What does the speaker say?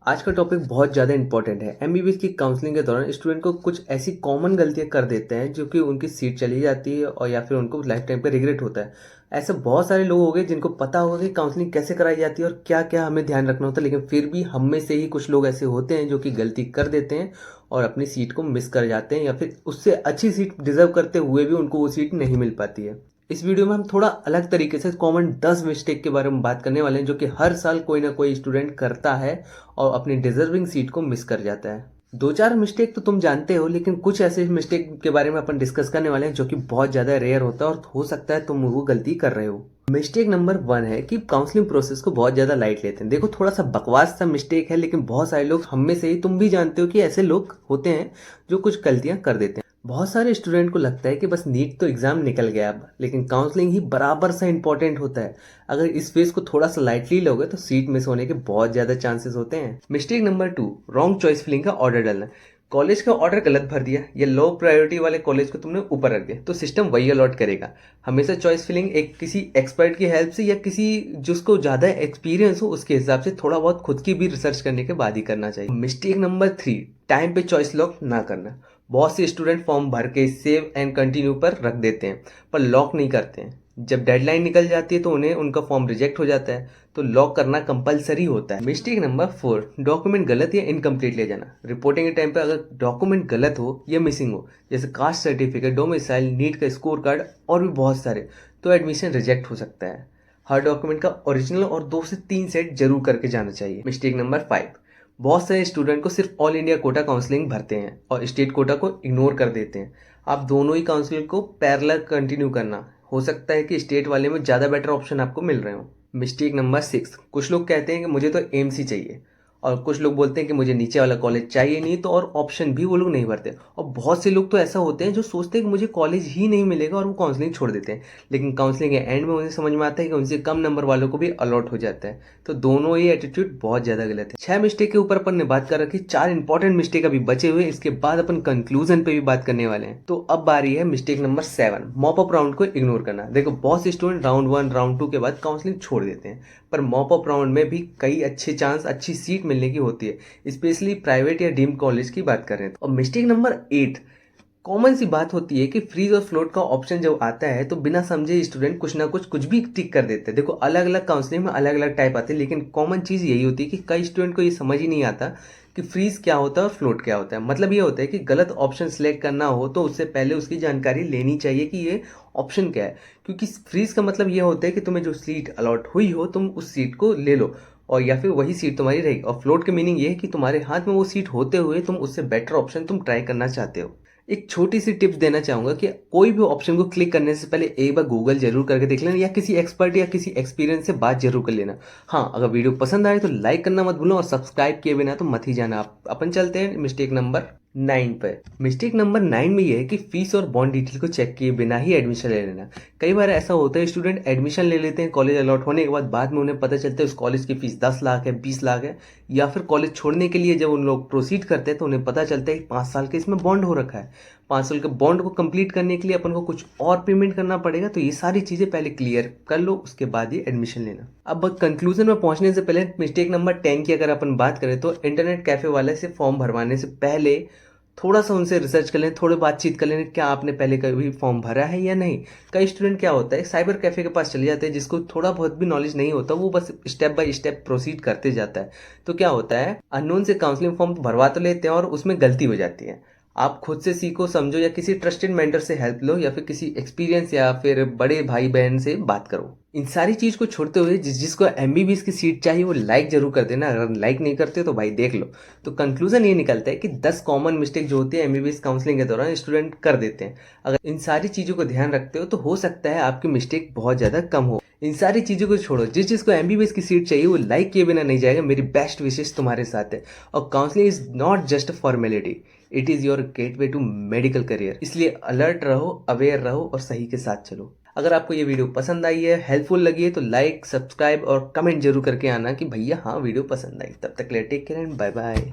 आज का टॉपिक बहुत ज़्यादा इंपॉर्टेंट है। एमबीबीएस की काउंसलिंग के दौरान स्टूडेंट को कुछ ऐसी कॉमन गलतियां कर देते हैं जो कि उनकी सीट चली जाती है और या फिर उनको लाइफ टाइम पे रिग्रेट होता है। ऐसे बहुत सारे लोग हो गए जिनको पता होगा कि काउंसलिंग कैसे कराई जाती है और क्या क्या हमें ध्यान रखना होता है, लेकिन फिर भी हम में से ही कुछ लोग ऐसे होते हैं जो कि गलती कर देते हैं और अपनी सीट को मिस कर जाते हैं या फिर उससे अच्छी सीट डिजर्व करते हुए भी उनको वो सीट नहीं मिल पाती है। इस वीडियो में हम थोड़ा अलग तरीके से कॉमन 10 मिस्टेक के बारे में बात करने वाले हैं जो कि हर साल कोई ना कोई स्टूडेंट करता है और अपनी डिजर्विंग सीट को मिस कर जाता है। दो चार मिस्टेक तो तुम जानते हो, लेकिन कुछ ऐसे मिस्टेक के बारे में अपन डिस्कस करने वाले हैं जो कि बहुत ज्यादा रेयर होता है और हो सकता है तुम वो गलती कर रहे हो। मिस्टेक नंबर 1 है कि काउंसलिंग प्रोसेस को बहुत ज्यादा लाइट लेते हैं। देखो, थोड़ा सा बकवास सा मिस्टेक है, लेकिन बहुत सारे लोग, हम में से ही तुम भी जानते हो कि ऐसे लोग होते हैं जो कुछ गलतियां कर देते हैं। बहुत सारे स्टूडेंट को लगता है कि बस नीट तो एग्जाम निकल गया अब, लेकिन काउंसलिंग ही बराबर सा इंपॉर्टेंट होता है। अगर इस फेज को थोड़ा सा लाइटली लोगे तो सीट मिस होने के बहुत ज्यादा चांसेस होते हैं। Mistake number 2, wrong choice filling का ऑर्डर डालना। कॉलेज का ऑर्डर गलत भर दिया या लो प्रायोरिटी वाले कॉलेज को तुमने ऊपर रख दिया तो सिस्टम वही अलॉट करेगा। हमेशा चॉइस फिलिंग एक किसी एक्सपर्ट की हेल्प से या किसी जिसको ज्यादा एक्सपीरियंस हो उसके हिसाब से थोड़ा बहुत खुद की भी रिसर्च करने के बाद ही करना चाहिए। मिस्टेक नंबर 3, टाइम पे चॉइस लॉक ना करना। बहुत से स्टूडेंट फॉर्म भर के सेव एंड कंटिन्यू पर रख देते हैं पर लॉक नहीं करते हैं। जब डेडलाइन निकल जाती है तो उन्हें उनका फॉर्म रिजेक्ट हो जाता है, तो लॉक करना कंपलसरी होता है। मिस्टेक नंबर 4, डॉक्यूमेंट गलत या इनकम्प्लीट ले जाना। रिपोर्टिंग के टाइम पे अगर डॉक्यूमेंट गलत हो या मिसिंग हो, जैसे कास्ट सर्टिफिकेट, डोमिसाइल, नीट का स्कोर कार्ड और भी बहुत सारे, तो एडमिशन रिजेक्ट हो सकता है। हर डॉक्यूमेंट का ओरिजिनल और 2 से 3 सेट जरूर करके जाना चाहिए। मिस्टेक नंबर 5, बहुत सारे स्टूडेंट को सिर्फ ऑल इंडिया कोटा काउंसलिंग भरते हैं और स्टेट कोटा को इग्नोर कर देते हैं। आप दोनों ही काउंसलिंग को पैरेलल कंटिन्यू करना, हो सकता है कि स्टेट वाले में ज़्यादा बेटर ऑप्शन आपको मिल रहे हो। मिस्टेक नंबर 6, कुछ लोग कहते हैं कि मुझे तो एम्स ही चाहिए और कुछ लोग बोलते हैं कि मुझे नीचे वाला कॉलेज चाहिए नहीं, तो और ऑप्शन भी वो लोग नहीं भरते। और बहुत से लोग तो ऐसा होते हैं जो सोचते हैं कि मुझे कॉलेज ही नहीं मिलेगा और वो काउंसलिंग छोड़ देते हैं, लेकिन काउंसलिंग के एंड में उन्हें समझ में आता है कि उनसे कम नंबर वालों को भी अलॉट हो जाता है। तो दोनों ही एटीट्यूड बहुत ज्यादा गलत है। 6 मिस्टेक के ऊपर अपन ने बात कर रखी, 4 इंपॉर्टेंट मिस्टेक अभी बचे हुए, इसके बाद अपन कंक्लूजन पे भी बात करने वाले हैं। तो अब बारी है mistake number 7, mop up round को इग्नोर करना। देखो, बहुत से स्टूडेंट राउंड 1 राउंड 2 के बाद काउंसलिंग छोड़ देते हैं, पर मॉप अप राउंड में भी कई अच्छे चांस, अच्छी सीट मिलने की होती है, स्पेशली प्राइवेट या डीम्ड कॉलेज की बात कर रहे हैं। और मिस्टेक नंबर 8, कॉमन सी बात होती है कि फ्रीज और फ्लोट का ऑप्शन जब आता है तो बिना समझे स्टूडेंट कुछ ना कुछ भी टिक कर देते हैं। देखो, अलग अलग काउंसलिंग में अलग अलग टाइप आते हैं, लेकिन कॉमन चीज यही होती है कि कई स्टूडेंट को ये समझ ही नहीं आता कि फ्रीज क्या होता है और फ्लोट क्या होता है। मतलब ये होता है कि गलत ऑप्शन सिलेक्ट करना हो तो उससे पहले उसकी जानकारी लेनी चाहिए कि ये ऑप्शन क्या है, क्योंकि फ्रीज का मतलब ये होता है कि तुम्हें जो सीट अलॉट हुई हो तुम उस सीट को ले लो और या फिर वही सीट तुम्हारी रहेगी। और फ्लोट के मीनिंग ये है कि तुम्हारे हाथ में वो सीट होते हुए तुम उससे बेटर ऑप्शन तुम ट्राई करना चाहते हो। एक छोटी सी टिप्स देना चाहूंगा कि कोई भी ऑप्शन को क्लिक करने से पहले एक बार गूगल जरूर करके देख लेना या किसी एक्सपर्ट या किसी एक्सपीरियंस से बात जरूर कर लेना। हाँ, अगर वीडियो पसंद आए तो लाइक करना मत भूलो और सब्सक्राइब किए बिना तो मत ही जाना। आप अपन चलते हैं मिस्टेक नंबर 9 पे। मिस्टेक नंबर 9 में ये है कि फीस और बॉन्ड डिटेल को चेक किए बिना ही एडमिशन ले लेना। कई बार ऐसा होता है, स्टूडेंट एडमिशन ले लेते हैं कॉलेज अलॉट होने के बाद में उन्हें पता चलता है उस कॉलेज की फीस 10 लाख है, 20 लाख है, या फिर कॉलेज छोड़ने के लिए जब उन लोग प्रोसीड करते हैं तो उन्हें पता चलता है कि 5 साल के इसमें बॉन्ड हो रखा है। 5 साल के बॉन्ड को कंप्लीट करने के लिए अपन को कुछ और पेमेंट करना पड़ेगा, तो ये सारी चीजें पहले क्लियर कर लो, उसके बाद ही एडमिशन लेना। अब कंक्लूजन में पहुंचने से पहले मिस्टेक नंबर 10 की अगर अपन बात करें तो इंटरनेट कैफे वाले से फॉर्म भरवाने से पहले थोड़ा सा उनसे रिसर्च कर लें, थोड़ी बातचीत कर लें, क्या आपने पहले कभी फॉर्म भरा है या नहीं। कई स्टूडेंट क्या होता है, साइबर कैफे के पास चले जाते हैं, जिसको थोड़ा बहुत भी नॉलेज नहीं होता, वो बस स्टेप बाय स्टेप प्रोसीड करते जाता है। तो क्या होता है, अननोन से काउंसलिंग फॉर्म भरवा तो लेते हैं और उसमें गलती हो जाती है। आप खुद से सीखो, समझो, या किसी ट्रस्टेड मेंटर से हेल्प लो या फिर किसी एक्सपीरियंस या फिर बड़े भाई बहन से बात करो। इन सारी चीज को छोड़ते हुए जिसको एमबीबीएस की सीट चाहिए वो लाइक जरूर कर देना। अगर लाइक नहीं करते तो भाई देख लो। तो कंक्लूजन ये निकलता है कि 10 कॉमन मिस्टेक जो होती है एमबीबीएस काउंसलिंग के दौरान स्टूडेंट कर देते हैं। अगर इन सारी चीजों को ध्यान रखते हो तो हो सकता है आपकी मिस्टेक बहुत ज्यादा कम हो। इन सारी चीजों को छोड़ो, जिसको एमबीबीएस की सीट चाहिए वो लाइक किए बिना नहीं जाएगा। मेरी बेस्ट विशेष तुम्हारे साथ है। और counselling is not just a formality, it is your gateway to medical career. इसलिए अलर्ट रहो, अवेयर रहो और सही के साथ चलो। अगर आपको ये वीडियो पसंद आई है, हेल्पफुल लगी है, तो लाइक, सब्सक्राइब और कमेंट जरूर करके आना कि भैया हाँ वीडियो पसंद आई। तब तक के लिए take care and bye bye.